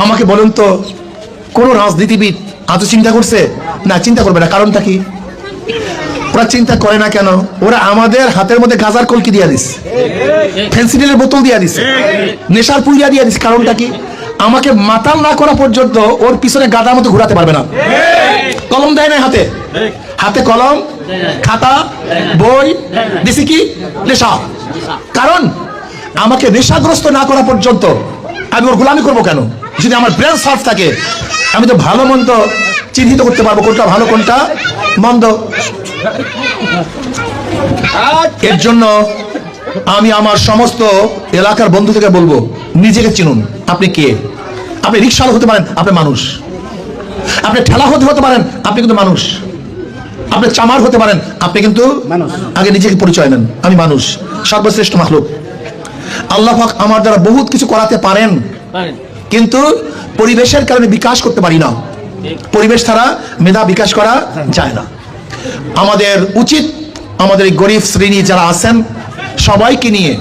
আমাকে বলুন তো, কোন রাজনীতিবিদ আজ চিন্তা করছে? না, চিন্তা করবে না। কারণটা কি? ওরা চিন্তা করে না কেন? ওরা আমাদের হাতের মধ্যে গাজার কলকি দিয়ে দিস, ফেন্সিডিলের বোতল দিয়ে দিস, নেশার পুলিয়া দিয়ে দিস। কারণটা কি? আমাকে মাতাল না করা পর্যন্ত ওর পিছনে গাদার মতো ঘোরাতে পারবে না। কলম দেয় না হাতে, হাতে কলম, খাতা, বই দিছি কি? নেশা। কারণ আমাকে নেশাগ্রস্ত না করা পর্যন্ত আমি ওর গোলামি করবো কেন? যদি আমার ব্রেন সার্ফ থাকে, আমি তো ভালো মন্দ চিহ্নিত করতে পারবো, কোনটা ভালো কোনটা মন্দ। এর জন্য আমি আমার সমস্ত এলাকার বন্ধু থেকে বলবো, নিজেকে চিনুন। আপনি কে? আপনি রিক্সাওয়ালা হতে পারেন, আপনি মানুষ। আপনি ঠেলা হতে পারেন, আপনি কিন্তু মানুষ। আপনি চামার হতে পারেন, আপনি কিন্তু আগে নিজেকে পরিচয় নেন, আমি মানুষ, সর্বশ্রেষ্ঠ মাখলুক। আল্লাহ পাক আমার দ্বারা বহুত কিছু করাতে পারেন, কিন্তু পরিবেশের কারণে বিকাশ করতে পারি না। পরিবেশ ছাড়া মেধা বিকাশ করা যায় না। আমাদের উচিত আমাদের এই গরিব শ্রেণী যারা আছেন সবাইকে নিয়ে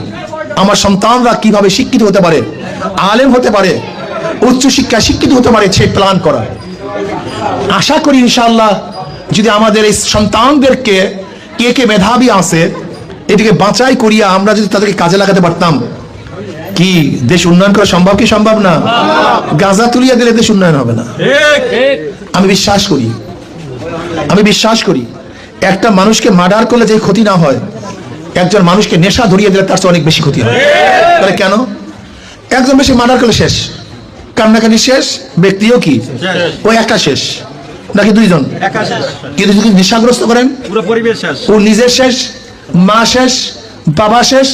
আমার সন্তানরা কিভাবে শিক্ষিত হতে পারে, আলেম হতে পারে, উচ্চ শিক্ষা শিক্ষিত হতে পারে, সেই প্ল্যান করা। আশা করি ইনশাআল্লাহ যদি আমাদের এই সন্তানদেরকে কে কে মেধাবী আছে এদিকে বাঁচাই করিয়া আমরা যদি তাদেরকে কাজে লাগাতে পারতাম, কি দেশ উন্নয়ন করা সম্ভব? কি সম্ভব না? গাজা তুলিয়া দিলে দেশ উন্নয়ন হবে না। আমি বিশ্বাস করি একটা মানুষকে মার্ডার করলে যে ক্ষতি না হয়, একজন মানুষকে নেশা ধরিয়ে দিলে তার চেয়ে অনেক বেশি ক্ষতি হয়। তাহলে কেন? একজন বেশি মার্ডার করলে শেষ, কান্নাকানি শেষ, ব্যক্তিও কি ওই একটা শেষ, নাকি দুইজন? কিন্তু যদি নেশাগ্রস্ত করেন পুরো পরিবেশ শেষ, ও নিজের শেষ, মা শেষ, বাবা শেষ,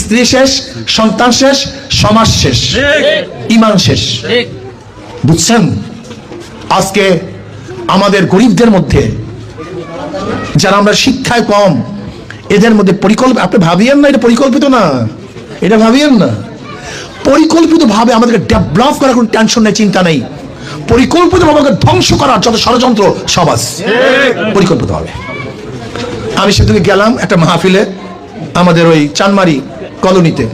স্ত্রী শেষ, সন্তান শেষ, সমাজ শেষ, ঈমান শেষ। বুঝছেন? আজকে আমাদের গরিবদের মধ্যে যারা আমরা শিক্ষায় কম, এদের মধ্যে আপনি ভাবিয়েন না এটা পরিকল্পিত না, এটা ভাবিয়েন না। পরিকল্পিত ভাবে আমাদেরকে ডেভেলপ করার কোনো টেনশন নেই, চিন্তা নেই। পরিকল্পিত ভাবে ধ্বংস করার যত ষড়যন্ত্র সব আছে পরিকল্পিত ভাবে। আমি সেদিকে গেলাম একটা মাহফিলে আমাদের ওই চানমারি কলোনিতে।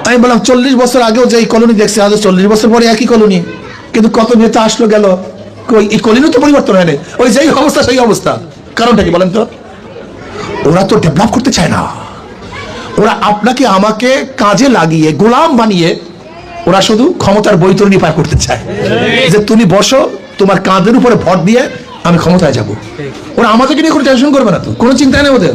আমি বললাম 40 বছর আগেও যে এই কলোনি দেখছি, আজ 40 বছর পরে একই কলোনি, কিন্তু কত নেতা আসলো গেল, এই কলোনি তো পরিবর্তন হয়নি, ওই যেই অবস্থা সেই অবস্থা। কারণটা কি বলেন তো? ওরা তো ডেভেলপ করতে চায় না। ওরা আপনাকে আমাকে কাজে লাগিয়ে গোলাম বানিয়ে ওরা শুধু ক্ষমতার বৈতরণী পার করতে চায়, যে তুমি বসো, তোমার কাঁধের উপরে ভর দিয়ে আমি ক্ষমতায় যাব। ওরা আমাদেরকে নিয়ে কোনো টেনশন করবে না, তো কোনো চিন্তা নেই ওদের।